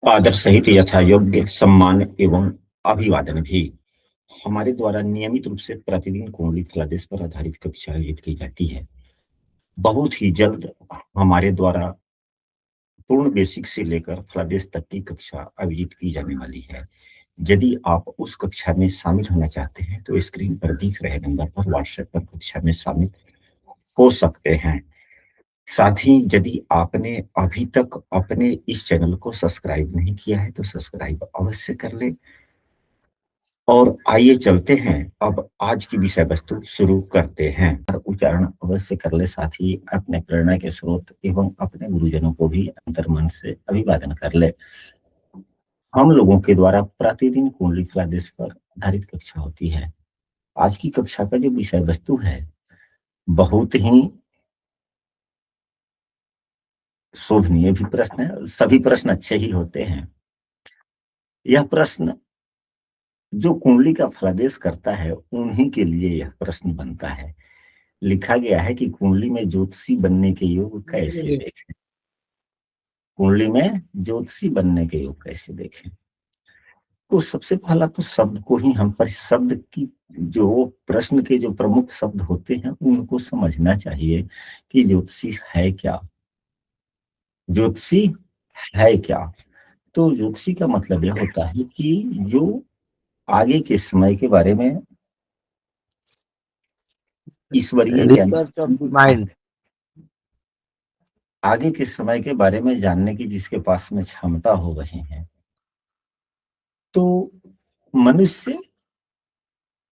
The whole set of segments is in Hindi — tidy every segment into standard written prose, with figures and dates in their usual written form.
आदर सहित यथा योग्य सम्मान एवं अभिवादन भी हमारे द्वारा नियमित रूप से प्रतिदिन कुंडली फलादेश पर आधारित कक्षा आयोजित की जाती है। बहुत ही जल्द हमारे द्वारा पूर्ण बेसिक से लेकर फलादेश तक की कक्षा आयोजित की जाने वाली है। यदि आप उस कक्षा में शामिल होना चाहते हैं तो स्क्रीन पर दिख रहे नंबर पर व्हाट्सएप पर कक्षा में शामिल हो सकते हैं। साथ ही यदि आपने अभी तक अपने इस चैनल को सब्सक्राइब नहीं किया है तो सब्सक्राइब अवश्य कर ले। और आइए चलते हैं, अब आज की विषय वस्तु शुरू करते हैं। उच्चारण अवश्य कर ले, साथ ही अपने प्रेरणा के स्रोत एवं अपने गुरुजनों को भी अंतर्मन से अभिवादन कर ले। हम लोगों के द्वारा प्रतिदिन कुंडली फलादेश पर आधारित कक्षा होती है। आज की कक्षा का जो विषय वस्तु है बहुत ही शोभनीय भी प्रश्न है। सभी प्रश्न अच्छे ही होते हैं। यह प्रश्न जो कुंडली का फलादेश करता है उन्हीं के लिए यह प्रश्न बनता है। लिखा गया है कि कुंडली में ज्योतिषी बनने के योग कैसे देखें। कुंडली में ज्योतिषी बनने के योग कैसे देखें। तो सबसे पहला तो शब्द को ही हम पर शब्द की जो प्रश्न के जो प्रमुख शब्द होते हैं उनको समझना चाहिए कि ज्योतिषी है क्या। ज्योतिषी है क्या? तो ज्योतिषी का मतलब यह होता है कि जो आगे के समय के बारे में ईश्वरीय ज्ञान, माइंड आगे के समय के बारे में जानने की जिसके पास में क्षमता हो रही है। तो मनुष्य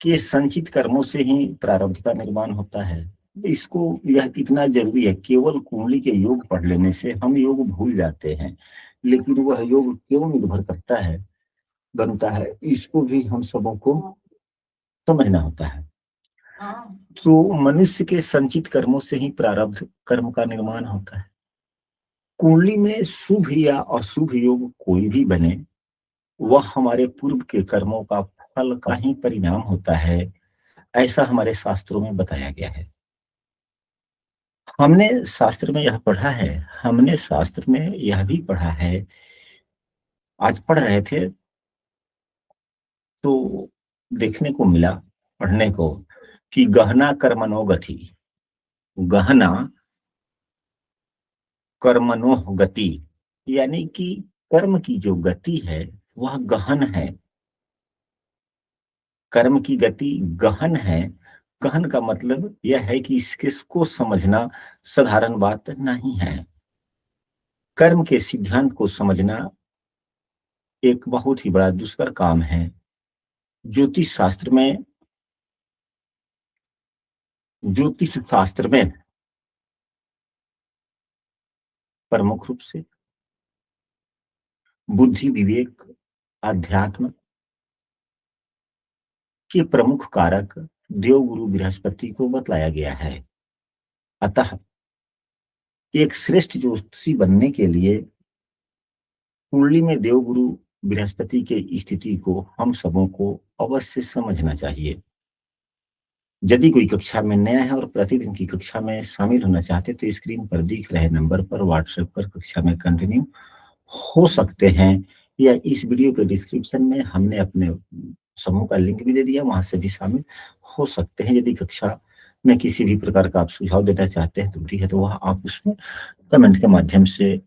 के संचित कर्मों से ही प्रारब्ध का निर्माण होता है। इसको यह इतना जरूरी है, केवल कुंडली के योग पढ़ लेने से हम योग भूल जाते हैं, लेकिन वह योग क्यों निर्भर करता है, बनता है, इसको भी हम सबों को समझना होता है। तो मनुष्य के संचित कर्मों से ही प्रारब्ध कर्म का निर्माण होता है। कुंडली में शुभ या अशुभ योग कोई भी बने, वह हमारे पूर्व के कर्मों का फल का ही परिणाम होता है, ऐसा हमारे शास्त्रों में बताया गया है। हमने शास्त्र में यह पढ़ा है, हमने शास्त्र में यह भी पढ़ा है, आज पढ़ रहे थे तो देखने को मिला, पढ़ने को, कि गहना कर्मणो गति, गहना कर्मणो गति, यानी कि कर्म की जो गति है वह गहन है। कर्म की गति गहन है। गहन का मतलब यह है कि इसको समझना साधारण बात नहीं है। कर्म के सिद्धांत को समझना एक बहुत ही बड़ा दुष्कर काम है। ज्योतिष शास्त्र में, ज्योतिष शास्त्र में प्रमुख रूप से बुद्धि, विवेक, अध्यात्म के प्रमुख कारक देवगुरु बृहस्पति को बतलाया गया है। अतः एक श्रेष्ठ ज्योतिषी बनने के लिए कुंडली में देवगुरु बृहस्पति के स्थिति को हम सबों को अवश्य समझना चाहिए। यदि कोई कक्षा में नया है और प्रतिदिन की कक्षा में शामिल होना चाहते तो स्क्रीन पर दिख रहे नंबर पर व्हाट्सएप पर कक्षा में कंटिन्यू हो सकते हैं, या इस वीडियो के डिस्क्रिप्शन में हमने अपने समूह का लिंक भी दे दिया, वहां से भी शामिल हो सकते हैं। यदि कक्षा में किसी भी प्रकार का आप सुझाव देना चाहते हैं त्रुटि है तो वह आप उसमें कमेंट के माध्यम से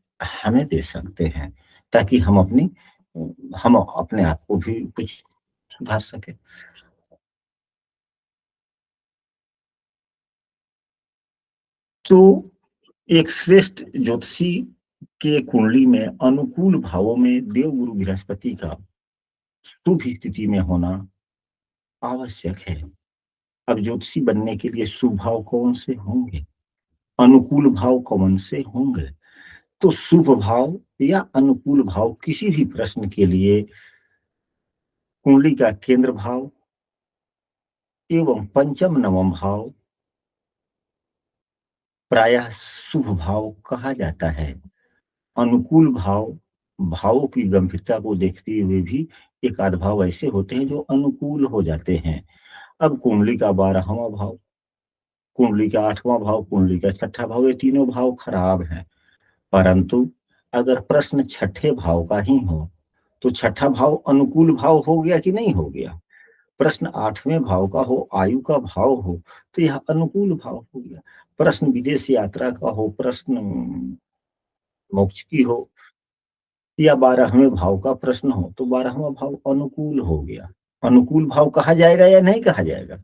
हमें दे सकते हैं, ताकि हम अपने आप को भी कुछ सुधार सके। तो एक श्रेष्ठ ज्योतिषी के कुंडली में अनुकूल भावों में देवगुरु बृहस्पति का शुभ स्थिति में होना आवश्यक है। अब ज्योतिषी बनने के लिए शुभ भाव कौन से होंगे, अनुकूल भाव कौन से होंगे? तो शुभ भाव या अनुकूल भाव किसी भी प्रश्न के लिए कुंडली का केंद्र भाव एवं पंचम नवम भाव प्रायः शुभ भाव कहा जाता है। अनुकूल भाव, भावों की गंभीरता को देखते हुए भी एक आध भाव ऐसे होते हैं जो अनुकूल हो जाते हैं। अब कुंडली का 12वां भाव, कुंडली का 8वां भाव, कुंडली का 6ठा भाव, ये तीनों भाव खराब हैं, परंतु अगर प्रश्न छठे भाव का ही हो तो छठा भाव अनुकूल भाव हो गया कि नहीं हो गया। प्रश्न आठवें भाव का हो, आयु का भाव हो, तो यह अनुकूल भाव हो गया। प्रश्न विदेश यात्रा का हो, प्रश्न मोक्ष की हो, या 12वें भाव का प्रश्न हो तो 12वां भाव अनुकूल हो गया। अनुकूल भाव कहा जाएगा या नहीं कहा जाएगा?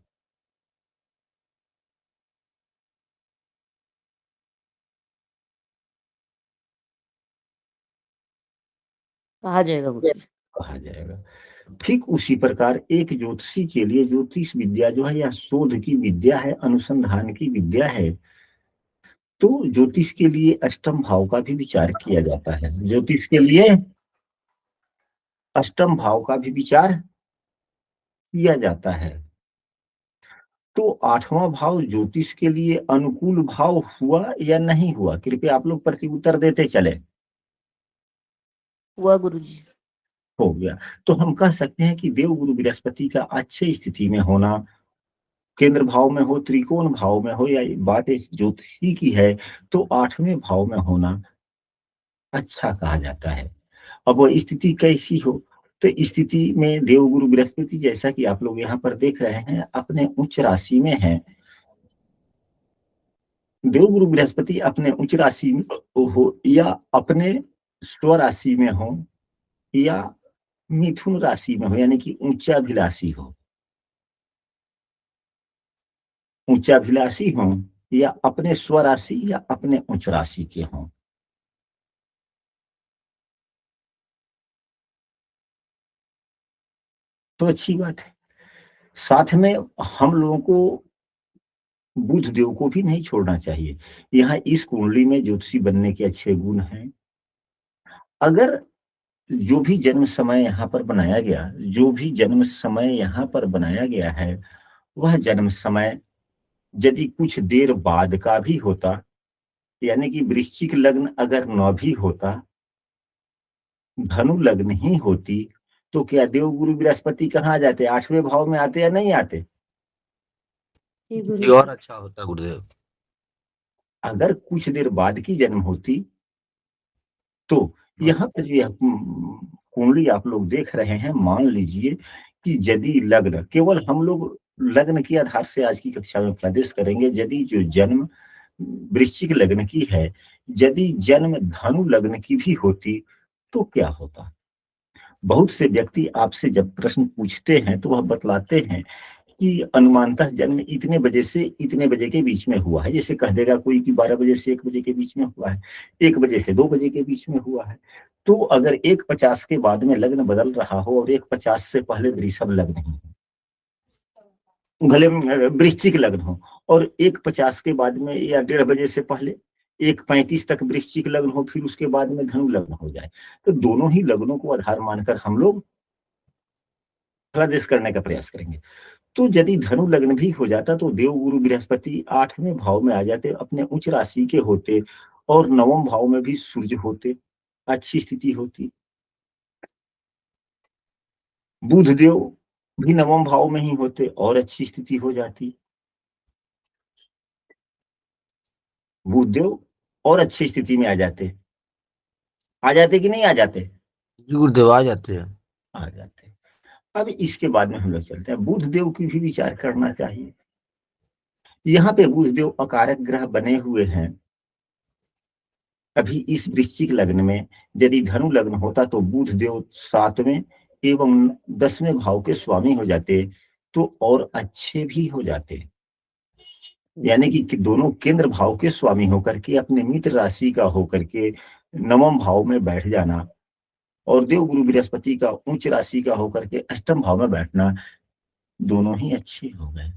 कहा जाएगा गुरुजी। कहा जाएगा। ठीक उसी प्रकार एक ज्योतिषी के लिए ज्योतिष विद्या जो है, या शोध की विद्या है, अनुसंधान की विद्या है, तो ज्योतिष के लिए अष्टम भाव का भी विचार किया जाता है। ज्योतिष के लिए अष्टम भाव का भी विचार किया जाता है। तो आठवां भाव ज्योतिष के लिए अनुकूल भाव हुआ या नहीं हुआ? कृपया आप लोग प्रति उत्तर देते चले। हुआ गुरुजी। हो गया। तो हम कह सकते हैं कि देव गुरु बृहस्पति का अच्छे स्थिति में होना, केंद्र भाव में हो, त्रिकोण भाव में हो, या बात इस ज्योतिषी की है तो आठवें भाव में होना अच्छा कहा जाता है। अब वो स्थिति कैसी हो, तो स्थिति में देवगुरु बृहस्पति जैसा कि आप लोग यहाँ पर देख रहे हैं अपने उच्च राशि में है। देवगुरु बृहस्पति अपने उच्च राशि में हो, या अपने स्व राशि में हो, या मिथुन राशि में हो, यानी कि उच्चाभिलाषी हो। उच्चाभिलाषी हो, या अपने स्व राशि या अपने उच्च राशि के हों, तो अच्छी बात है। साथ में हम लोगों को बुध देव को भी नहीं छोड़ना चाहिए। यहाँ इस कुंडली में ज्योतिषी बनने के अच्छे गुण हैं। अगर जो भी जन्म समय यहाँ पर बनाया गया, जो भी जन्म समय यहाँ पर बनाया गया है, वह जन्म समय यदि कुछ देर बाद का भी होता, यानी कि वृश्चिक लग्न अगर न भी होता, धनु लग्न ही होती, तो क्या देव गुरु बृहस्पति कहाँ आ जाते? आठवें भाव में आते या नहीं आते? जी जी गुरुजी। और अच्छा होता गुरुदेव। अगर कुछ देर बाद की जन्म होती तो यहाँ पर जो यह कुंडली आप लोग देख रहे हैं, मान लीजिए कि यदि लग्न, केवल हम लोग लग्न के आधार से आज की कक्षा में प्रदेश करेंगे, यदि जो जन्म वृश्चिक लग्न की है, यदि जन्म धनु लग्न की भी होती तो क्या होता? बहुत से व्यक्ति आपसे जब प्रश्न पूछते हैं तो वह बतलाते हैं कि अनुमानतः जन्म इतने बजे से इतने बजे के बीच में हुआ है। जैसे कह देगा कोई कि 12 बजे से 1 बजे के बीच में हुआ है, 1 बजे से 2 बजे के बीच में हुआ है। तो अगर 1:50 के बाद में लग्न बदल रहा हो और 1:50 से पहले वृषभ लग्न ही हो, भले वृश्चिक लग्न हो, और 1:50 के बाद में या 1:30 बजे से पहले 1:35 तक वृश्चिक लग्न हो, फिर उसके बाद में धनु लग्न हो जाए, तो दोनों ही लग्नों को आधार मानकर हम लोग फलादेश करने का प्रयास करेंगे। तो यदि धनु लग्न भी हो जाता तो देव गुरु बृहस्पति 8वें भाव में आ जाते, अपने उच्च राशि के होते, और 9वें भाव में भी सूर्य होते, अच्छी स्थिति होती। बुध देव भी 9वें भाव में ही होते और अच्छी स्थिति हो जाती। बुध देव और अच्छी स्थिति में आ जाते कि नहीं आ जाते? जी गुरुदेव आ जाते हैं। आ जाते। अब इसके बाद में हम लोग चलते हैं, बुध देव की भी विचार करना चाहिए। यहाँ पे बुध देव अकारक ग्रह बने हुए हैं। अभी इस वृश्चिक लग्न में यदि धनु लग्न होता तो बुध देव 7वें एवं 10वें भाव के स्वामी हो जाते, तो और अच्छे भी हो जाते। यानी कि दोनों केंद्र भाव के स्वामी होकर के अपने मित्र राशि का होकर के 9वें भाव में बैठ जाना, और देव गुरु बृहस्पति का उच्च राशि का होकर के अष्टम भाव में बैठना, दोनों ही अच्छे हो गए।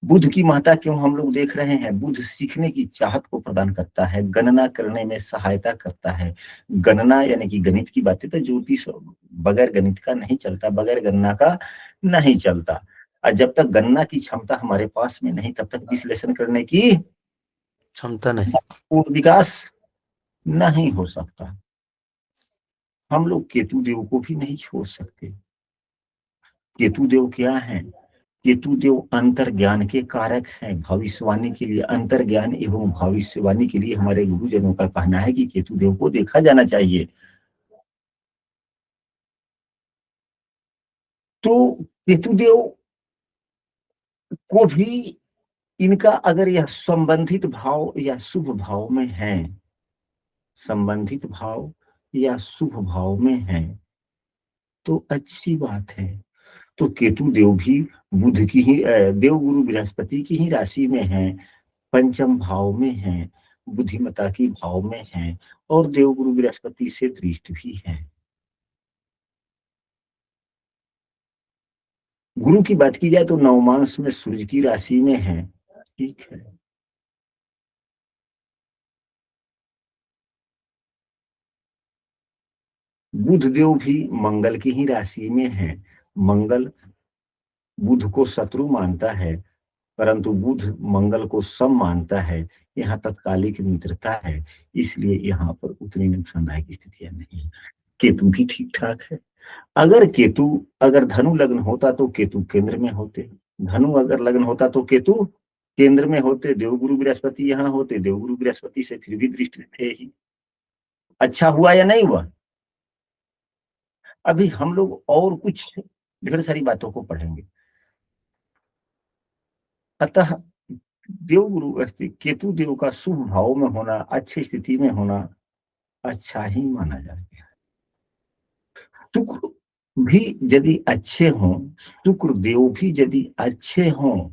बुध की महत्ता क्यों हम लोग देख रहे हैं? बुध सीखने की चाहत को प्रदान करता है, गणना करने में सहायता करता है। गणना यानी कि गणित की बातें, तो ज्योतिष बगैर गणित का नहीं चलता, बगैर गणना का नहीं चलता। और जब तक गणना की क्षमता हमारे पास में नहीं, तब तक विश्लेषण करने की क्षमता नहीं, पूर्ण विकास नहीं हो सकता। हम लोग केतु देव को भी नहीं छोड़ सकते। केतु देव क्या है? केतु देव अंतर्ज्ञान के कारक हैं। भविष्यवाणी के लिए, अंतर्ज्ञान एवं भविष्यवाणी के लिए हमारे गुरुजनों का कहना है कि केतु देव को देखा जाना चाहिए। तो केतु देव को भी इनका अगर यह संबंधित भाव या शुभ भाव में है, संबंधित भाव या शुभ भाव में है तो अच्छी बात है। तो केतु देव भी बुध की ही देव गुरु बृहस्पति की ही राशि में है, पंचम भाव में है, बुद्धिमता की भाव में है और देव गुरु बृहस्पति से दृष्ट भी है। गुरु की बात की जाए तो नवमांश में सूर्य की राशि में है, ठीक है। बुध देव भी मंगल की ही राशि में है। मंगल बुध को शत्रु मानता है, परंतु बुध मंगल को सम मानता है। यहाँ तत्कालिक मित्रता है, इसलिए यहाँ पर उतनी नुकसानदायक स्थितियां नहीं है। केतु भी ठीक ठाक है। अगर धनु लग्न होता तो केतु केंद्र में होते, धनु अगर लग्न होता तो केतु केंद्र में होते, देवगुरु बृहस्पति यहाँ होते, देवगुरु बृहस्पति से फिर भी दृष्टि थे ही। अच्छा हुआ या नहीं हुआ? अभी हम लोग और कुछ ढेर सारी बातों को पढ़ेंगे। अतः देवगुरु केतु देव का शुभ भाव में होना, अच्छी स्थिति में होना अच्छा ही माना जाएगा। शुक्र भी यदि अच्छे हों, शुक्र देव भी यदि अच्छे हों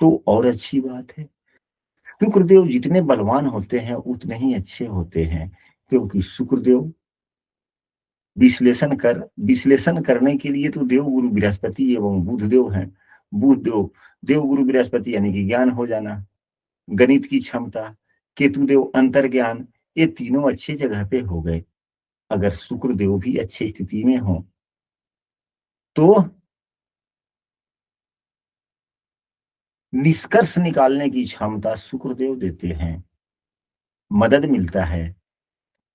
तो और अच्छी बात है। शुक्रदेव जितने बलवान होते हैं उतने ही अच्छे होते हैं, क्योंकि शुक्रदेव विश्लेषण करने के लिए तो देव गुरु बृहस्पति एवं बुध देव हैं। बुध देव देव गुरु बृहस्पति यानी कि ज्ञान हो जाना, गणित की क्षमता, केतु देव अंतर्ज्ञान, ये तीनों अच्छी जगह पे हो गए। अगर शुक्रदेव भी अच्छी स्थिति में हो तो निष्कर्ष निकालने की क्षमता शुक्रदेव देते हैं, मदद मिलता है।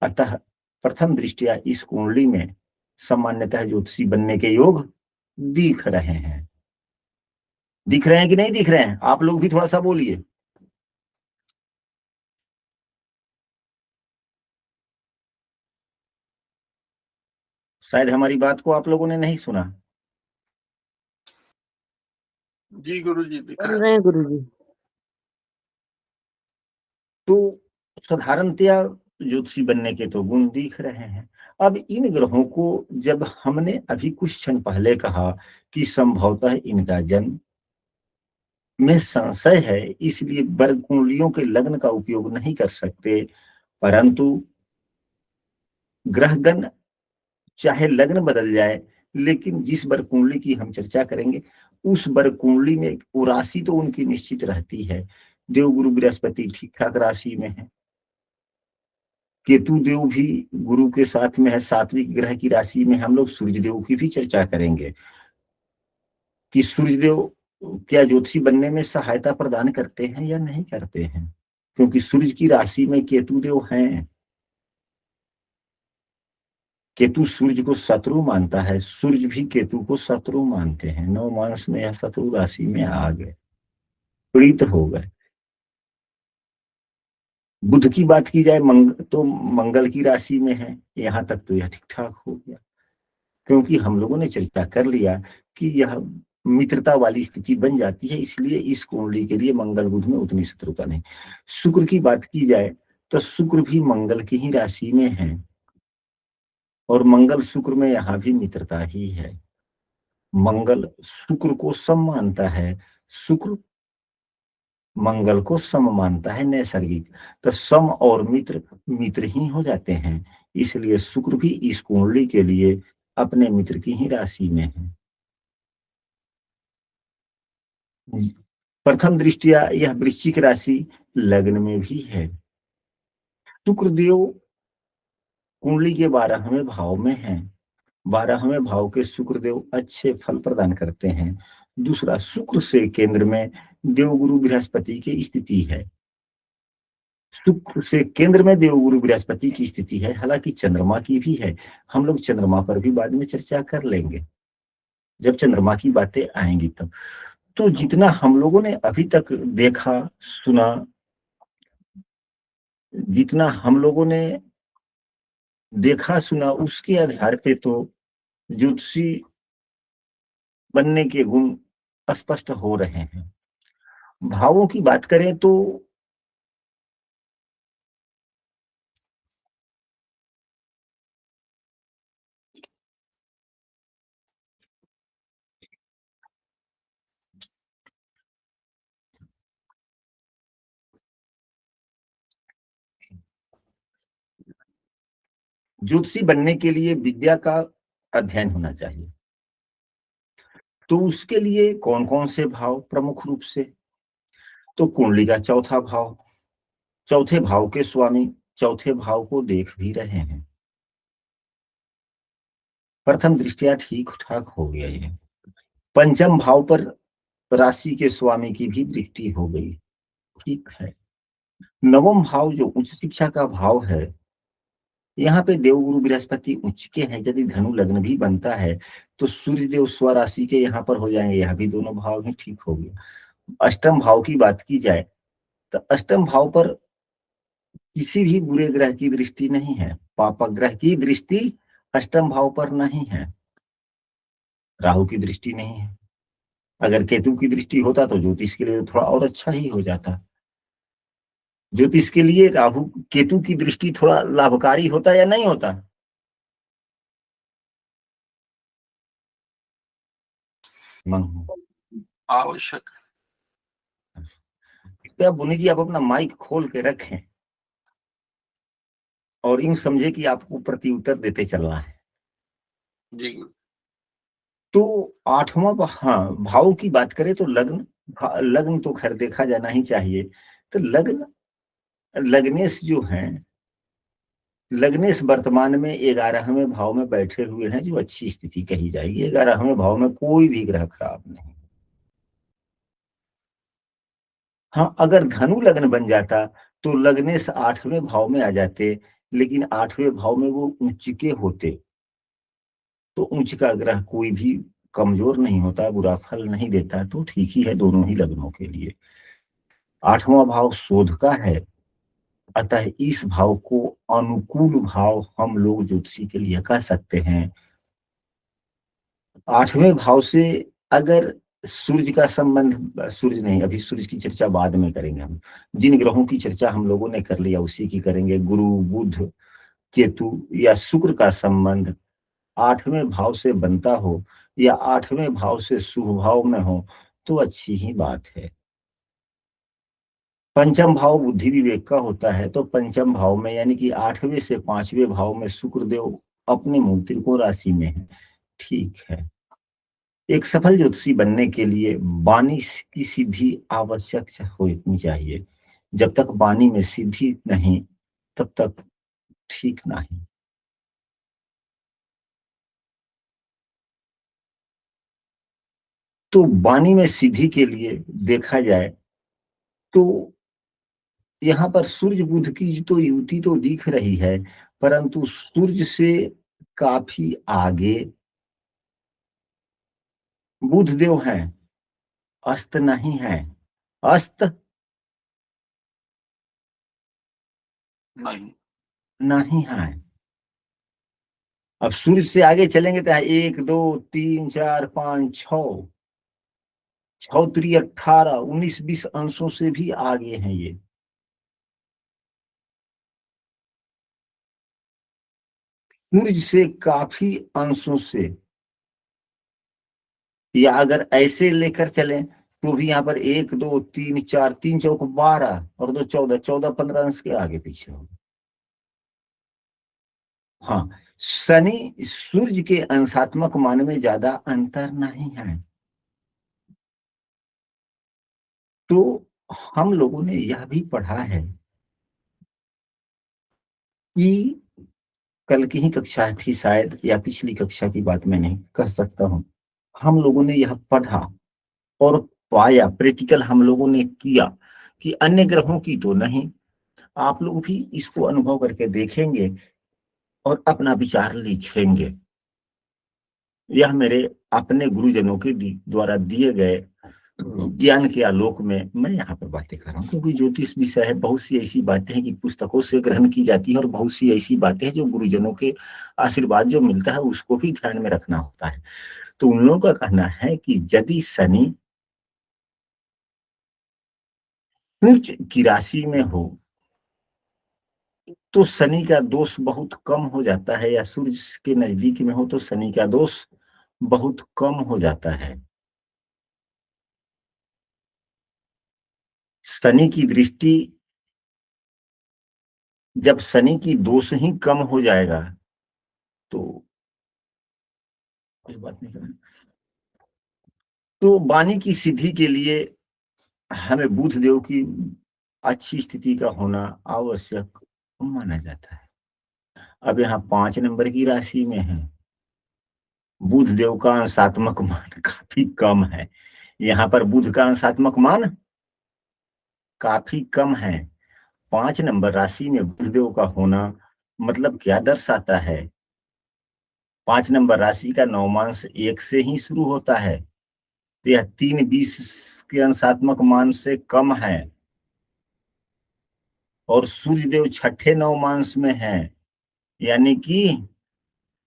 अतः प्रथम दृष्टिया इस कुंडली में सामान्यतः ज्योतिषी बनने के योग दिख रहे हैं। दिख रहे हैं कि नहीं दिख रहे हैं? आप लोग भी थोड़ा सा बोलिए। शायद हमारी बात को आप लोगों ने नहीं सुना। जी गुरुजी दिख कर रहे हैं गुरुजी। तो साधारणतया ज्योतिषी बनने के तो गुण दिख रहे हैं। अब इन ग्रहों को जब हमने अभी कुछ क्षण पहले कहा कि संभवतः इनका जन्म में संशय है, इसलिए वर्ग कुंडलियों के लग्न का उपयोग नहीं कर सकते, परंतु ग्रहगण चाहे लग्न बदल जाए, लेकिन जिस वर्ग कुंडली की हम चर्चा करेंगे उस वर्ग कुंडली में वो राशि तो उनकी निश्चित रहती है। देव गुरु बृहस्पति ठीक ठाक राशि में है, केतु देव भी गुरु के साथ में है, सात्विक ग्रह की राशि में। हम लोग सूर्य देव की भी चर्चा करेंगे कि सूर्य देव क्या ज्योतिषी बनने में सहायता प्रदान करते हैं या नहीं करते हैं, क्योंकि सूर्य की राशि में केतु देव हैं। केतु सूर्य को शत्रु मानता है, सूर्य भी केतु को शत्रु मानते हैं। नवमांश में या शत्रु राशि में आ गए, पीड़ित हो गए। बुध की बात की जाए तो मंगल की राशि में है, यहां तक तो यह ठीक ठाक हो गया, क्योंकि हम लोगों ने चर्चा कर लिया कि यह मित्रता वाली स्थिति बन जाती है, इसलिए इस कुंडली के लिए मंगल बुध में उतनी शत्रुता नहीं। शुक्र की बात की जाए तो शुक्र भी मंगल की ही राशि में है और मंगल शुक्र में यहाँ भी मित्रता ही है। मंगल शुक्र को सम मानता है, शुक्र मंगल को सम मानता है नैसर्गिक, तो सम और मित्र मित्र ही हो जाते हैं। इसलिए शुक्र भी इस कुंडली के लिए अपने मित्र की ही राशि में है। प्रथम दृष्टिया यह वृश्चिक राशि लग्न में भी है। शुक्रदेव कुंडली के 12वें भाव में है। 12वें भाव के शुक्रदेव अच्छे फल प्रदान करते हैं। दूसरा, शुक्र से केंद्र में देवगुरु बृहस्पति की स्थिति है। शुक्र से केंद्र में देवगुरु बृहस्पति की स्थिति है, हालांकि चंद्रमा की भी है। हम लोग चंद्रमा पर भी बाद में चर्चा कर लेंगे। जब चंद्रमा की बातें आएंगी तब। तो जितना हम लोगों ने अभी तक देखा सुना, जितना हम लोगों ने देखा सुना, उसके आधार पे तो ज्योतिषी बनने के गुण स्पष्ट हो रहे हैं। भावों की बात करें तो ज्योतिषी बनने के लिए विद्या का अध्ययन होना चाहिए। तो उसके लिए कौन कौन से भाव प्रमुख रूप से, तो कुंडली का चौथा भाव, चौथे भाव के स्वामी चौथे भाव को देख भी रहे हैं। प्रथम दृष्टिया ठीक ठाक हो गया ये। पंचम भाव पर राशि के स्वामी की भी दृष्टि हो गई, ठीक है। नवम भाव जो उच्च शिक्षा का भाव है, यहाँ पे देवगुरु बृहस्पति उच्च के हैं। यदि धनु लग्न भी बनता है तो सूर्य देव स्वराशि के यहाँ पर हो जाएंगे, यहाँ भी दोनों भाव ही ठीक हो गया। अष्टम भाव की बात की जाए तो अष्टम भाव पर किसी भी बुरे ग्रह की दृष्टि नहीं है, पापक ग्रह की दृष्टि अष्टम भाव पर नहीं है, राहु की दृष्टि नहीं है। अगर केतु की दृष्टि होता तो ज्योतिष के लिए थोड़ा और अच्छा ही हो जाता। ज्योतिष के लिए राहु केतु की दृष्टि थोड़ा लाभकारी होता या नहीं होता? आवश्यक। कृपया बुनी जी आप अपना माइक खोल के रखें और यूं समझे कि आपको प्रति उत्तर देते चलना है। जी गुरु। तो आठवां हाँ भाव की बात करें तो लग्न, लग्न तो खैर देखा जाना ही चाहिए। तो लग्न, लग्नेश जो हैं, लग्नेश वर्तमान में 11वें भाव में बैठे हुए हैं, जो अच्छी स्थिति कही जाएगी। 11वें भाव में कोई भी ग्रह खराब नहीं। हाँ अगर धनु लग्न बन जाता तो लग्नेश 8वें भाव में आ जाते, लेकिन 8वें भाव में वो उच्च के होते। तो उच्च का ग्रह कोई भी कमजोर नहीं होता, बुरा फल नहीं देता, तो ठीक ही है दोनों ही लग्नों के लिए। 8वां भाव शोध का है, अतः इस भाव को अनुकूल भाव हम लोग ज्योतिषी के लिए कह सकते हैं। 8वें भाव से अगर सूर्य का संबंध, सूर्य नहीं, अभी सूर्य की चर्चा बाद में करेंगे हम। जिन ग्रहों की चर्चा हम लोगों ने कर लिया उसी की करेंगे। गुरु, बुध, केतु या शुक्र का संबंध 8वें भाव से बनता हो या 8वें भाव से शुभ भाव में हो तो अच्छी ही बात है। पंचम भाव बुद्धि विवेक का होता है, तो पंचम भाव में यानी कि 8वें से 5वें भाव में शुक्र देव अपने मूल त्रिकोण राशि में है, ठीक है। एक सफल ज्योतिषी बनने के लिए वाणी की सिद्धि आवश्यक होनी चाहिए। जब तक वाणी में सिद्धि नहीं तब तक ठीक नहीं। तो वाणी में सिद्धि के लिए देखा जाए तो यहाँ पर सूर्य बुध की तो युति तो दिख रही है, परंतु सूर्य से काफी आगे बुध देव हैं, अस्त नहीं है। अस्त नहीं। नहीं है। अब सूर्य से आगे चलेंगे तो 1 2 3 4 5 6 6 3 18 19 20 अंशों से भी आगे हैं ये। सूर्य से काफी अंशों से, या अगर ऐसे लेकर चलें तो भी यहाँ पर 1 2 3 4 3 चौक 12 और 2 14 14 15 अंश के आगे पीछे होगा। हाँ शनि सूर्य के अंशात्मक मान में ज्यादा अंतर नहीं है। तो हम लोगों ने यह भी पढ़ा है कि कल की ही कक्षा थी शायद, या पिछली कक्षा की बात मैं नहीं कह सकता हूं, हम लोगों ने यह पढ़ा और पाया, प्रैक्टिकल हम लोगों ने किया कि अन्य ग्रहों की तो नहीं। आप लोग भी इसको अनुभव करके देखेंगे और अपना विचार लिखेंगे। यह मेरे अपने गुरुजनों के द्वारा दिए गए ज्ञान के आलोक में मैं यहाँ पर बातें कर रहा हूँ, क्योंकि ज्योतिष विषय है। बहुत सी ऐसी बातें हैं कि पुस्तकों से ग्रहण की जाती है, और बहुत सी ऐसी बातें हैं जो गुरुजनों के आशीर्वाद जो मिलता है उसको भी ध्यान में रखना होता है। तो उन लोगों का कहना है कि यदि शनि उच्च की राशि में हो तो शनि का दोष बहुत कम हो जाता है, या सूर्य के नजदीक में हो तो शनि का दोष बहुत कम हो जाता है। शनि की दृष्टि, जब शनि की दोष ही कम हो जाएगा तो कोई बात नहीं करना। तो वाणी की सिद्धि के लिए हमें बुध देव की अच्छी स्थिति का होना आवश्यक माना जाता है। अब यहाँ 5 नंबर की राशि में है, बुध देव का अंशात्मक मान काफी कम है। यहाँ पर बुध का अंशात्मक मान काफी कम है। 5 नंबर राशि में बुध देव का होना मतलब क्या दर्शाता है? 5 नंबर राशि का नवमांश 1 से ही शुरू होता है, तो यह 3-20 के अंशात्मक मान से कम है। और सूर्य देव छठे नवमांश में है, यानी कि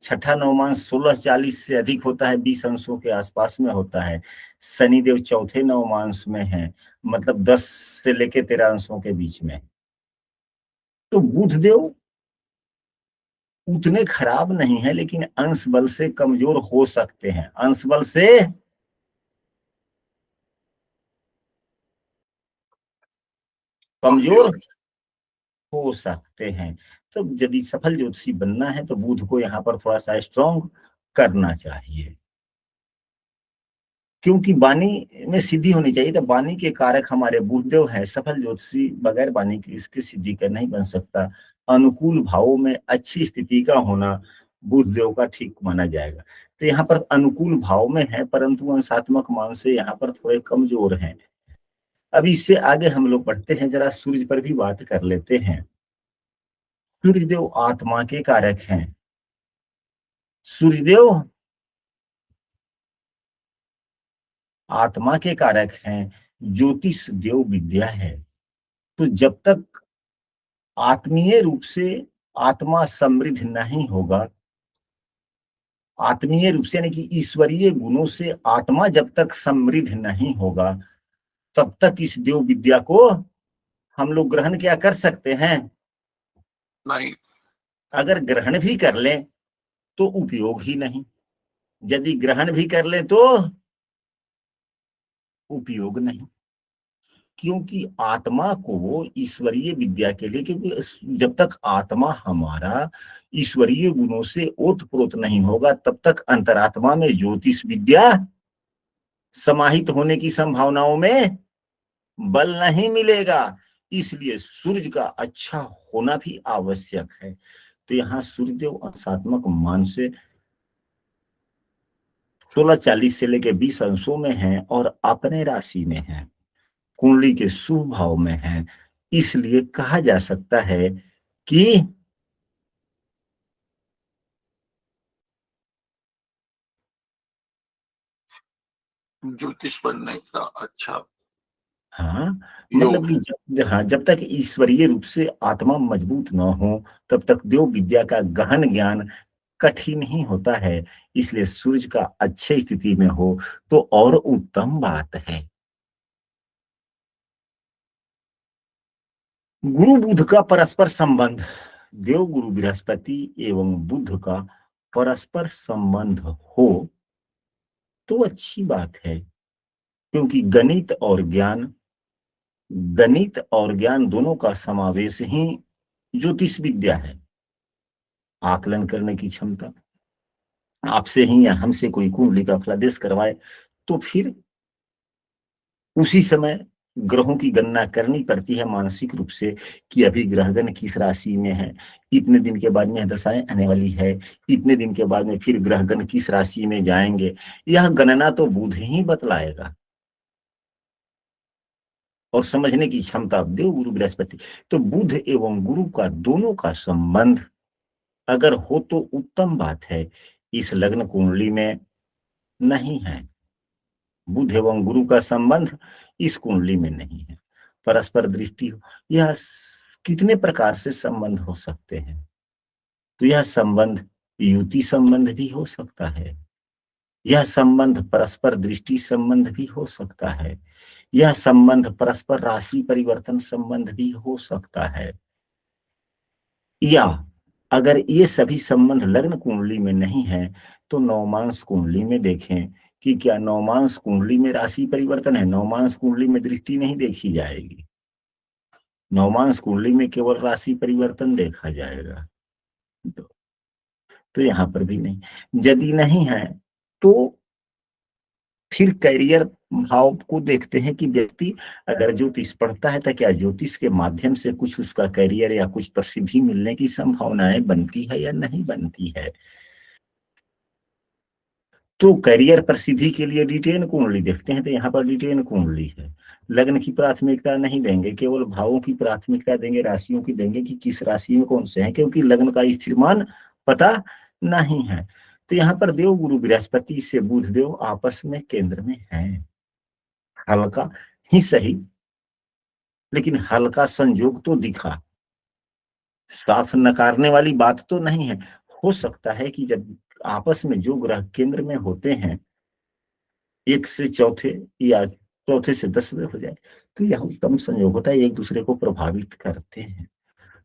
छठा नवमांश 1640 से अधिक होता है, 20 अंशों के आसपास में होता है। शनिदेव चौथे नवमांश में है, मतलब 10 से लेके 13 अंशों के बीच में। तो बुध देव उतने खराब नहीं है, लेकिन अंश बल से कमजोर हो सकते हैं। अंश बल से कमजोर हो सकते हैं। तो यदि सफल ज्योतिषी बनना है तो बुध को यहाँ पर थोड़ा सा स्ट्रॉन्ग करना चाहिए, क्योंकि वाणी में सिद्धि होनी चाहिए। तो वाणी के कारक हमारे बुधदेव है। सफल ज्योतिषी बगैर वाणी की इसकी सिद्धि कर नहीं बन सकता। अनुकूल भावों में अच्छी स्थिति का होना बुधदेव का ठीक माना जाएगा। तो यहाँ पर अनुकूल भाव में है, परंतु अंशात्मक मान से यहाँ पर थोड़े कमजोर हैं। अब इससे आगे हम लोग बढ़ते हैं, जरा सूर्य पर भी बात कर लेते हैं। सूर्यदेव आत्मा के कारक हैं। सूर्यदेव आत्मा के कारक हैं, ज्योतिष देव विद्या है। तो जब तक आत्मीय रूप से आत्मा समृद्ध नहीं होगा, आत्मीय रूप से यानी कि ईश्वरीय गुणों से आत्मा जब तक समृद्ध नहीं होगा, तब तक इस देव विद्या को हम लोग ग्रहण क्या कर सकते हैं? नहीं। अगर ग्रहण भी कर लें तो उपयोग ही नहीं, यदि ग्रहण भी कर लें तो उपयोग नहीं, क्योंकि आत्मा को ईश्वरीय विद्या के लिए, क्योंकि जब तक आत्मा हमारा ईश्वरीय गुणों से ओतप्रोत नहीं होगा, तब तक अंतरात्मा में ज्योतिष विद्या समाहित होने की संभावनाओं में बल नहीं मिलेगा। इसलिए सूर्य का अच्छा होना भी आवश्यक है। तो यहाँ सूर्यदेव अंशात्मक मान से 1640 से लेकर 20 अंशों में है और अपने राशि में है, कुंडली के शुभ भाव में है। इसलिए कहा जा सकता है कि ज्योतिष बनने का अच्छा हाँ, मतलब कि जब तक ईश्वरीय रूप से आत्मा मजबूत न हो, तब तक देव विद्या का गहन ज्ञान कठिन ही होता है। इसलिए सूर्य का अच्छे स्थिति में हो तो और उत्तम बात है। गुरु बुध का परस्पर संबंध, देव गुरु बृहस्पति एवं बुध का परस्पर संबंध हो तो अच्छी बात है, क्योंकि गणित और ज्ञान दोनों का समावेश ही ज्योतिष विद्या है। आकलन करने की क्षमता, आपसे ही या हमसे कोई कुंडली का फलादेश करवाए तो फिर उसी समय ग्रहों की गणना करनी पड़ती है मानसिक रूप से, कि अभी ग्रहगण किस राशि में है, इतने दिन के बाद में दशाएं आने वाली है, इतने दिन के बाद में फिर ग्रहगण किस राशि में जाएंगे। यह गणना तो बुध ही बतलाएगा। और समझने की क्षमता देव गुरु बृहस्पति, तो बुध एवं गुरु का दोनों का संबंध अगर हो तो उत्तम बात है। इस लग्न कुंडली में नहीं है। बुध एवं गुरु का संबंध इस कुंडली में नहीं है। परस्पर दृष्टि यह कितने प्रकार से संबंध हो सकते हैं? तो यह संबंध युति संबंध भी हो सकता है, यह संबंध परस्पर दृष्टि संबंध भी हो सकता है, यह संबंध परस्पर राशि परिवर्तन संबंध भी हो सकता है। या अगर ये सभी संबंध लग्न कुंडली में नहीं है तो नवमांश कुंडली में देखें कि क्या नवमांश कुंडली में राशि परिवर्तन है। नवमांश कुंडली में दृष्टि नहीं देखी जाएगी, नवमांश कुंडली में केवल राशि परिवर्तन देखा जाएगा। तो यहां पर भी नहीं। यदि नहीं है तो फिर कैरियर भाव को देखते हैं कि व्यक्ति अगर ज्योतिष पढ़ता है तो क्या ज्योतिष के माध्यम से कुछ उसका कैरियर या कुछ प्रसिद्धि मिलने की संभावनाएं बनती है या नहीं बनती है। तो कैरियर प्रसिद्धि के लिए डिटेन कुंडली देखते हैं, तो यहाँ पर डिटेन कुंडली है। लग्न की प्राथमिकता नहीं देंगे, केवल भावों की प्राथमिकता देंगे, राशियों की देंगे कि किस राशि में कौन से हैं, क्योंकि लग्न का स्थिरमान पता नहीं है। तो यहाँ पर देव गुरु बृहस्पति से बुध देव आपस में केंद्र में है। हल्का ही सही, लेकिन हल्का संयोग तो दिखा, साफ नकारने वाली बात तो नहीं है। हो सकता है कि जब आपस में जो ग्रह केंद्र में होते हैं, एक से चौथे या चौथे से 10वें हो जाए, तो यह उत्तम संयोग होता है, एक दूसरे को प्रभावित करते हैं।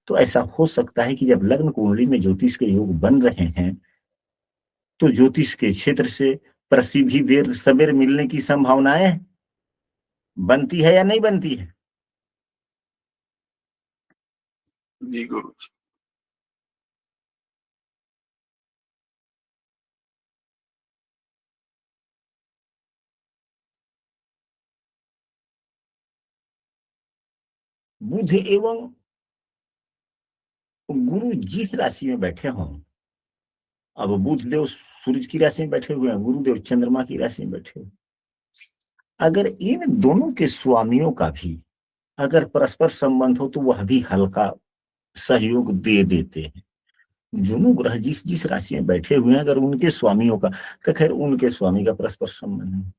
तो ऐसा हो सकता है कि जब लग्न कुंडली में ज्योतिष के योग बन रहे हैं तो ज्योतिष के क्षेत्र से प्रसिद्धि देर सवेर मिलने की संभावनाएं बनती है या नहीं बनती है? जी गुरु। बुध एवं गुरु जिस राशि में बैठे हों, अब बुध देव सूरज की राशि में बैठे हुए हैं, गुरुदेव चंद्रमा की राशि में बैठे हुए, अगर इन दोनों के स्वामियों का भी अगर परस्पर संबंध हो तो वह भी हल्का सहयोग दे देते हैं। दोनों ग्रह जिस जिस राशि में बैठे हुए हैं, अगर उनके स्वामियों का, तो खैर उनके स्वामी का परस्पर संबंध है।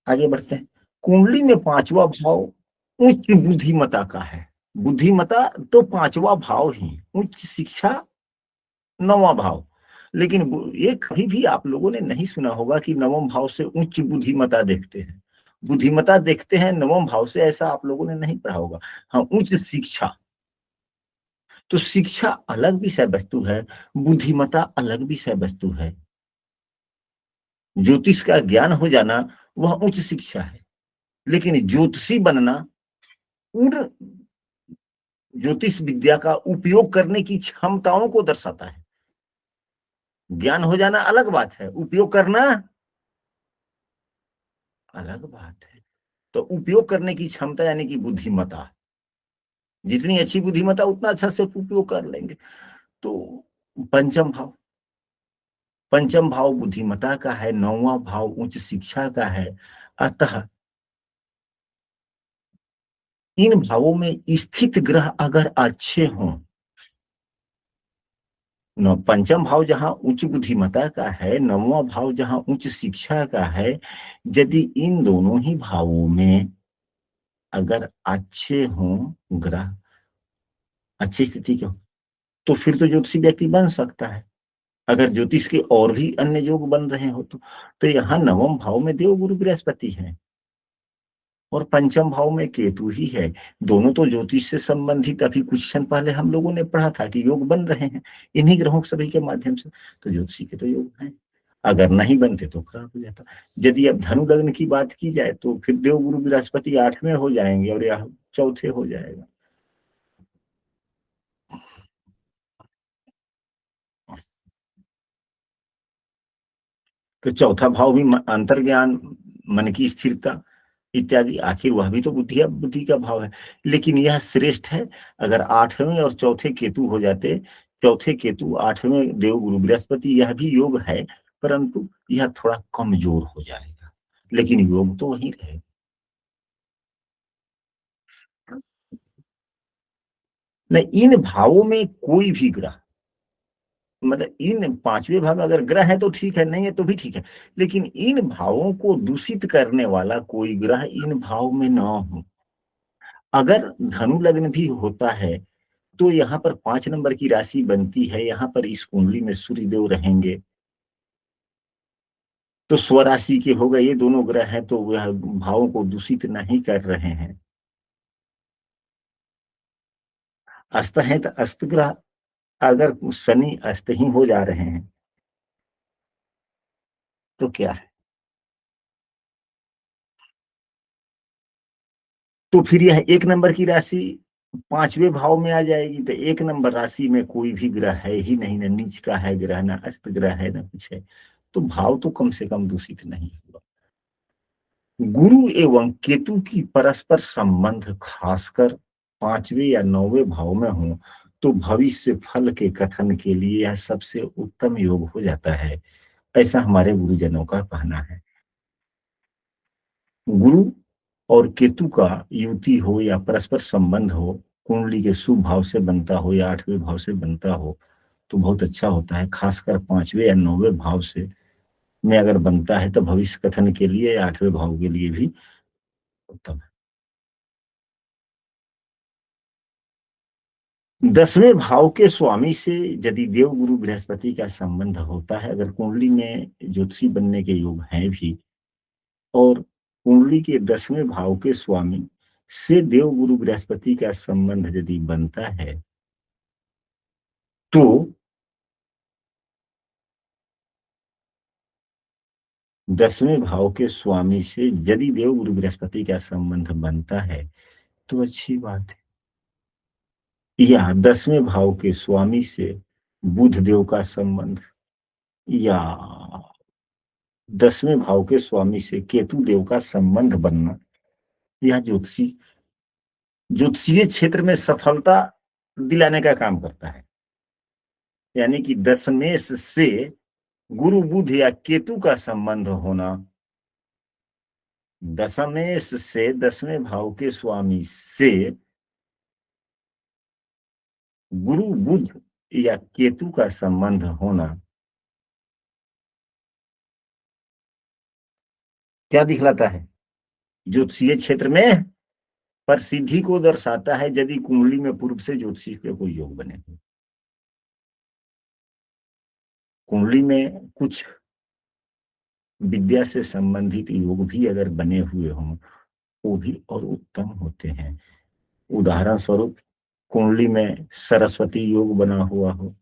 आगे बढ़ते हैं। कुंडली में 5वां भाव उच्च बुद्धिमता का है। बुद्धिमता तो 5वां भाव ही, उच्च शिक्षा 9वां भाव। लेकिन ये कभी भी आप लोगों ने नहीं सुना होगा कि 9वां भाव से उच्च बुद्धिमता देखते हैं। बुद्धिमता देखते हैं 9वां भाव से, ऐसा आप लोगों ने नहीं पढ़ा होगा। हाँ, उच्च शिक्षा, तो शिक्षा अलग विषय वस्तु है, बुद्धिमता अलग विषय वस्तु है। ज्योतिष का ज्ञान हो जाना वह उच्च शिक्षा है, लेकिन ज्योतिषी बनना उन ज्योतिष विद्या का उपयोग करने की क्षमताओं को दर्शाता है। ज्ञान हो जाना अलग बात है, उपयोग करना अलग बात है। तो उपयोग करने की क्षमता यानी कि बुद्धिमता, जितनी अच्छी बुद्धिमता उतना अच्छा से उपयोग कर लेंगे। तो पंचम भाव बुद्धिमता का है, 9वां भाव उच्च शिक्षा का है। अतः इन भावों में स्थित ग्रह अगर अच्छे हों, पंचम भाव जहां उच्च बुद्धिमता का है, 9वां भाव जहां उच्च शिक्षा का है, यदि इन दोनों ही भावों में अगर अच्छे हों ग्रह, अच्छी स्थिति के हो, तो फिर तो ज्योतिषी व्यक्ति बन सकता है। अगर ज्योतिष के और भी अन्य योग बन रहे हो तो यहाँ 9वें भाव में देव गुरु बृहस्पति है और पंचम भाव में केतु ही है। दोनों तो ज्योतिष से संबंधित, अभी कुछ क्षण पहले हम लोगों ने पढ़ा था कि योग बन रहे हैं इन्हीं ग्रहों सभी के माध्यम से, तो ज्योतिषी के तो योग हैं। अगर नहीं बनते तो खराब हो जाता। यदि अब धनु लग्न की बात की जाए तो फिर देव गुरु बृहस्पति 8वें हो जाएंगे और यह चौथे हो जाएगा। तो चौथा भाव भी अंतर्ज्ञान, मन की स्थिरता इत्यादि, आखिर वह भी तो बुद्धि का भाव है। लेकिन यह श्रेष्ठ है अगर 8वें और चौथे केतु हो जाते। चौथे केतु 8वें देव गुरु बृहस्पति, यह भी योग है, परंतु यह थोड़ा कमजोर हो जाएगा, लेकिन योग तो वही रहे। नहीं, इन भावों में कोई भी ग्रह मतलब इन पांचवें भाव में अगर ग्रह है तो ठीक है, नहीं है तो भी ठीक है, लेकिन इन भावों को दूषित करने वाला कोई ग्रह इन भाव में ना हो। अगर धनु लग्न भी होता है तो यहाँ पर 5 नंबर की राशि बनती है, यहाँ पर इस कुंडली में सूर्य देव रहेंगे तो स्वराशि के हो गए, ये दोनों ग्रह हैं तो वह भावों को दूषित नहीं कर रहे हैं। अस्त है तो अस्त ग्रह, अगर शनि अस्त ही हो जा रहे हैं तो क्या है, तो फिर यह 1 नंबर की राशि 5वें भाव में आ जाएगी। तो 1 नंबर राशि में कोई भी ग्रह है ही नहीं, ना नीच का है ग्रह, ना अस्त ग्रह है, ना कुछ है, तो भाव तो कम से कम दूषित नहीं हुआ। गुरु एवं केतु की परस्पर संबंध खासकर 5वें या 9वें भाव में हो तो भविष्य फल के कथन के लिए यह सबसे उत्तम योग हो जाता है, ऐसा हमारे गुरुजनों का कहना है। गुरु और केतु का युति हो या परस्पर संबंध हो, कुंडली के शुभ भाव से बनता हो या 8वें भाव से बनता हो तो बहुत अच्छा होता है। खासकर 5वें या 9वें भाव से में अगर बनता है तो भविष्य कथन के लिए या 8वें भाव के लिए भी उत्तम है। 10वें भाव के स्वामी से यदि देव गुरु बृहस्पति का संबंध होता है, अगर कुंडली में ज्योतिषी बनने के योग हैं भी, और कुंडली के 10वें भाव के स्वामी से देव गुरु बृहस्पति का संबंध यदि बनता है तो 10वें भाव के स्वामी से यदि देव गुरु बृहस्पति का संबंध बनता है तो अच्छी बात है। या 10वें भाव के स्वामी से बुध देव का संबंध, या 10वें भाव के स्वामी से केतु देव का संबंध बनना, यह ज्योतिषीय क्षेत्र में सफलता दिलाने का काम करता है। यानी कि दशमेश से गुरु बुध या केतु का संबंध होना, दशमेश से 10वें भाव के स्वामी से गुरु बुध या केतु का संबंध होना क्या दिखलाता है, ज्योतिषीय क्षेत्र में प्रसिद्धि को दर्शाता है यदि कुंडली में पूर्व से ज्योतिषी के कोई योग बने हो। कुंडली में कुछ विद्या से संबंधित योग भी अगर बने हुए हों वो भी और उत्तम होते हैं। उदाहरण स्वरूप कुंडली में सरस्वती योग बना हुआ हो।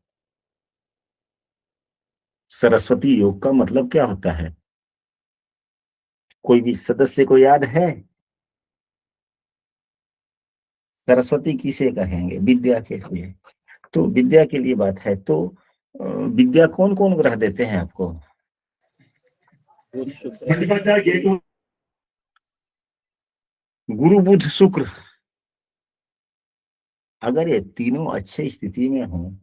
सरस्वती योग का मतलब क्या होता है, कोई भी सदस्य को याद है? सरस्वती किसे कहेंगे? विद्या के लिए। तो विद्या के लिए बात है तो विद्या कौन कौन ग्रह देते हैं आपको? गुरु बुध शुक्र, अगर ये तीनों अच्छे स्थिति में हो,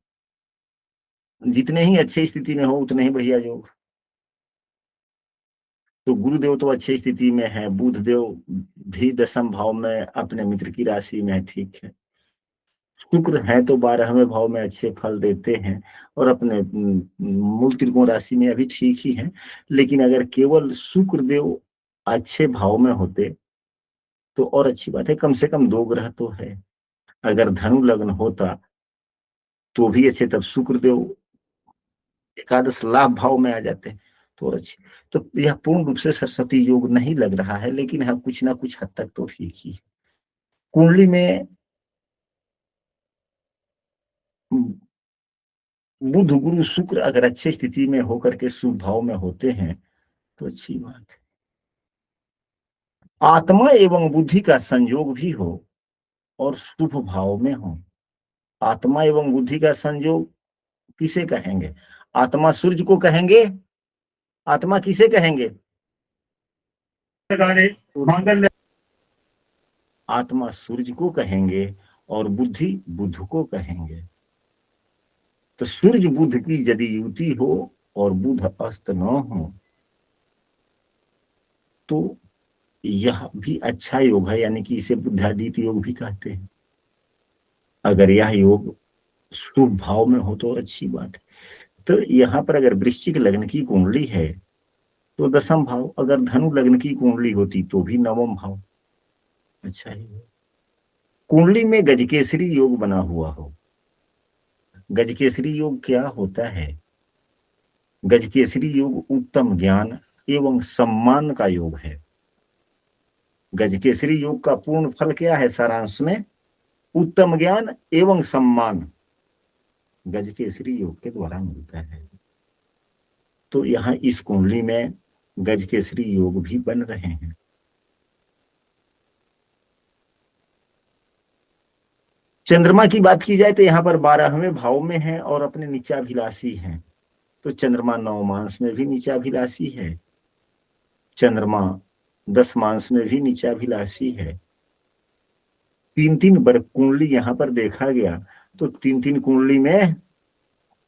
जितने ही अच्छे स्थिति में हो उतने ही बढ़िया योग। तो गुरुदेव तो अच्छी स्थिति में है, बुध देव भी 10म भाव में अपने मित्र की राशि में है, ठीक है। शुक्र है तो 12वें भाव में अच्छे फल देते हैं और अपने मूल त्रिकोण राशि में अभी ठीक ही है। लेकिन अगर केवल शुक्र देव अच्छे भाव में होते तो और अच्छी बात है, कम से कम 2 ग्रह तो है। अगर धनु लग्न होता तो भी अच्छे, तब शुक्र देव एकादश लाभ भाव में आ जाते तो और अच्छी। तो यह पूर्ण रूप से सरस्वती योग नहीं लग रहा है, लेकिन हाँ कुछ ना कुछ हद तक तो ठीक ही है। कुंडली में बुध गुरु शुक्र अगर अच्छी स्थिति में होकर के शुभ भाव में होते हैं तो अच्छी बात है। आत्मा एवं बुद्धि का संयोग भी हो और शुभ भाव में हो। आत्मा एवं बुद्धि का संयोग किसे कहेंगे? आत्मा सूर्य को कहेंगे। आत्मा किसे कहेंगे? आत्मा सूर्य को कहेंगे और बुद्धि बुध को कहेंगे। तो सूर्य बुध की यदि युति हो और बुध अस्त न हो तो यह भी अच्छा योग है, यानी कि इसे बुद्धादित्य योग भी कहते हैं। अगर यह योग शुभ भाव में हो तो अच्छी बात है। तो यहाँ पर अगर वृश्चिक लग्न की कुंडली है तो दसम भाव, अगर धनु लग्न की कुंडली होती तो भी नवम भाव। अच्छा है। कुंडली में गजकेसरी योग बना हुआ हो। गजकेसरी योग क्या होता है? गजकेसरी योग उत्तम ज्ञान एवं सम्मान का योग है। गजकेसरी योग का पूर्ण फल क्या है? सारांश में उत्तम ज्ञान एवं सम्मान गजकेसरी योग के द्वारा मिलता है। तो यहाँ इस कुंडली में गजकेसरी योग भी बन रहे हैं। चंद्रमा की बात की जाए तो यहाँ पर 12वें भाव में है और अपने नीचाभिलाषी हैं। तो चंद्रमा 9 मांस में भी नीचाभिलाषी है, चंद्रमा 10 मांस में भी नीचाभिलाषी है। 3-3 वर्ग कुंडली यहाँ पर देखा गया तो 3-3 कुंडली में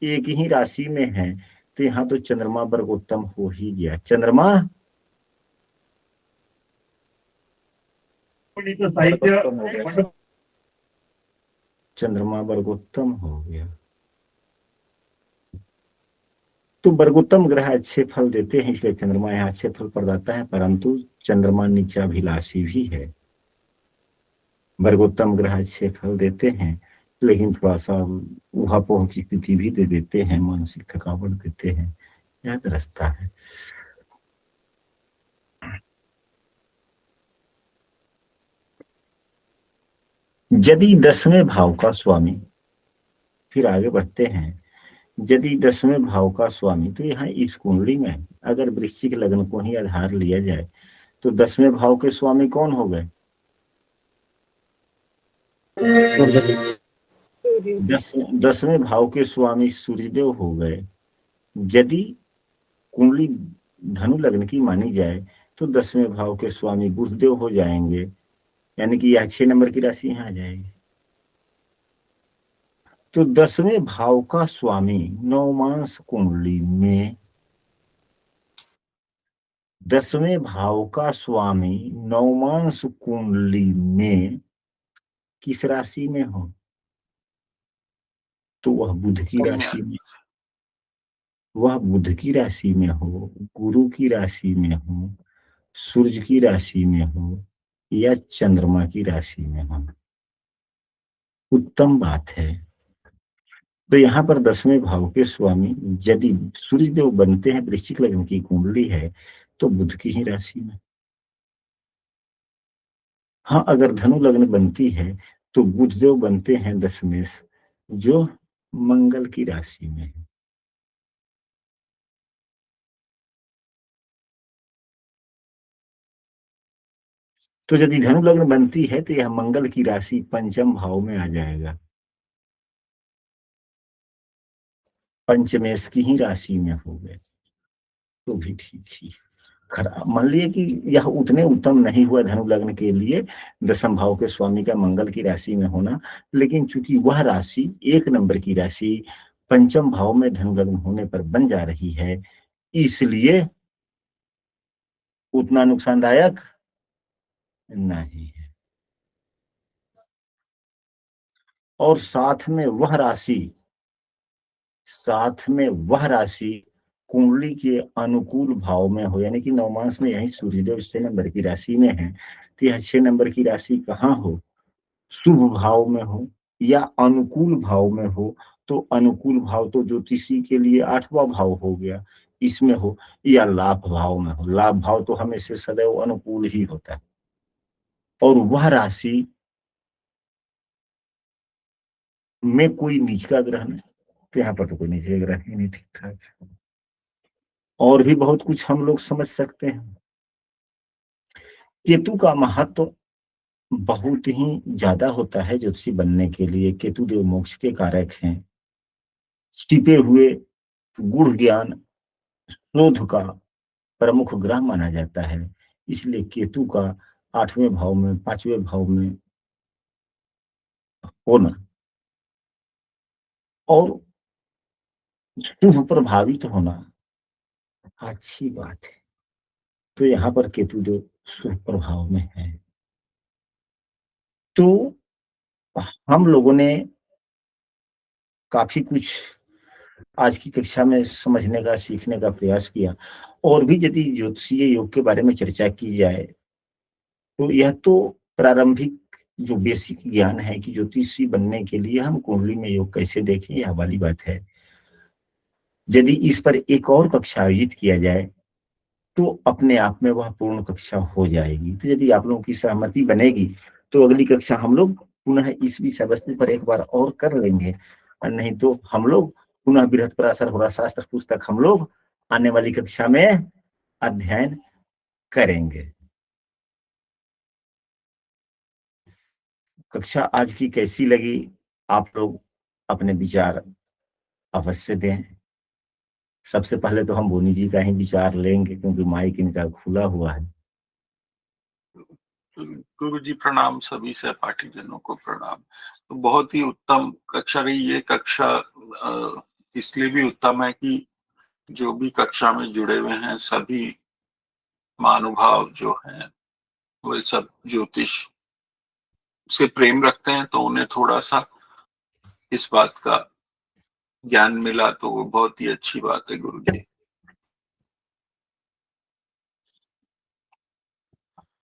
एक ही राशि में है, तो यहाँ तो चंद्रमा वर्गोत्तम हो ही गया। चंद्रमा चंद्रमा वर्गोत्तम हो गया। तो वर्गोत्तम ग्रह अच्छे फल देते हैं, इसलिए चंद्रमा यहाँ अच्छे फल प्रदाता है, परंतु चंद्रमा नीचाभिलाषी भी है। वर्गोत्तम ग्रह अच्छे फल देते हैं, लेकिन थोड़ा सा ऊहापोह की स्थिति भी दे देते हैं, मानसिक थकावट देते हैं, यह रास्ता है। यदि 10वें भाव का स्वामी, फिर आगे बढ़ते हैं, यदि 10वें भाव का स्वामी, तो यहाँ इस कुंडली में अगर वृश्चिक लग्न को ही आधार लिया जाए तो 10वें भाव के स्वामी कौन हो गए? 10वें भाव के स्वामी सूर्यदेव हो गए। यदि कुंडली धनु लग्न की मानी जाए तो 10वें भाव के स्वामी बुधदेव हो जाएंगे, यानी कि यह 6 नंबर की राशि यहाँ आ जाएगी। तो 10वें भाव का स्वामी नवमांश कुंडली में, 10वें भाव का स्वामी नवमांश कुंडली में किस राशि में हो? तो वह बुध की राशि में, वह बुध की राशि में हो, गुरु की राशि में हो, सूर्य की राशि में हो या चंद्रमा की राशि में हो। उत्तम बात है। तो यहाँ पर 10वें भाव के स्वामी यदि सूर्यदेव बनते हैं, वृश्चिक लग्न की कुंडली है तो बुध की ही राशि में। हाँ, अगर धनु लग्न बनती है तो बुधदेव बनते हैं 10वें, जो मंगल की राशि में है। तो यदि धनु लग्न बनती है तो यह मंगल की राशि पंचम भाव में आ जाएगा, पंचमेश की ही राशि में हो गए तो भी ठीक ही। मान लिए कि यह उतने उत्तम नहीं हुआ धनु लग्न के लिए 10वें भाव के स्वामी का मंगल की राशि में होना, लेकिन चूंकि वह राशि 1 नंबर की राशि पंचम भाव में धनु लग्न होने पर बन जा रही है, इसलिए उतना नुकसानदायक नहीं है। और साथ में वह राशि कुंडली के अनुकूल भाव में हो, यानी कि नवमांश में यही सूर्यदेव 6 नंबर की राशि में है, तो यह 6 नंबर की राशि कहाँ हो? शुभ भाव में हो या अनुकूल भाव में हो। तो अनुकूल भाव तो ज्योतिषी के लिए 8वां भाव हो गया, इसमें हो, या लाभ भाव में हो। लाभ भाव तो हमेशा सदैव अनुकूल ही होता है। और वह राशि में कोई नीच का ग्रह नहीं, तो यहाँ पर तो कोई नीच का ग्रह ही नहीं, ठीक ठाक। और भी बहुत कुछ हम लोग समझ सकते हैं। केतु का महत्व बहुत ही ज्यादा होता है ज्योतिषी बनने के लिए। केतु देव मोक्ष के कारक हैं, छिपे हुए गूढ़ ज्ञान शोध का प्रमुख ग्रह माना जाता है, इसलिए केतु का 8वें भाव में 5वें भाव में होना और शुभ प्रभावित होना अच्छी बात है। तो यहाँ पर केतु देव शुभ प्रभाव में है। तो हम लोगों ने काफी कुछ आज की कक्षा में समझने का, सीखने का प्रयास किया। और भी यदि ज्योतिषीय योग के बारे में चर्चा की जाए तो यह तो प्रारंभिक जो बेसिक ज्ञान है कि ज्योतिषी बनने के लिए हम कुंडली में योग कैसे देखें, यह वाली बात है। यदि इस पर एक और कक्षा आयोजित किया जाए तो अपने आप में वह पूर्ण कक्षा हो जाएगी। तो यदि आप लोगों की सहमति बनेगी तो अगली कक्षा हम लोग पुनः इस विषय वस्तु पर एक बार और कर लेंगे, और नहीं तो हम लोग पुनः बृहत्पराशर होरा शास्त्र पुस्तक हम लोग आने वाली कक्षा में अध्ययन करेंगे। कक्षा आज की कैसी लगी, आप लोग अपने विचार अवश्य दें। सबसे पहले तो हम बोनी जी का ही विचार लेंगे क्योंकि माइक इनका खुला हुआ है। गुरु जी प्रणाम, सभी सहपाठीजनों को प्रणाम। तो बहुत ही उत्तम कक्षा रही ये कक्षा। इसलिए भी उत्तम है कि जो भी कक्षा में जुड़े हुए हैं सभी महानुभाव जो हैं वे सब ज्योतिष से प्रेम रखते हैं, तो उन्हें थोड़ा सा इस बात का ज्ञान मिला तो वो बहुत ही अच्छी बात है गुरु जी।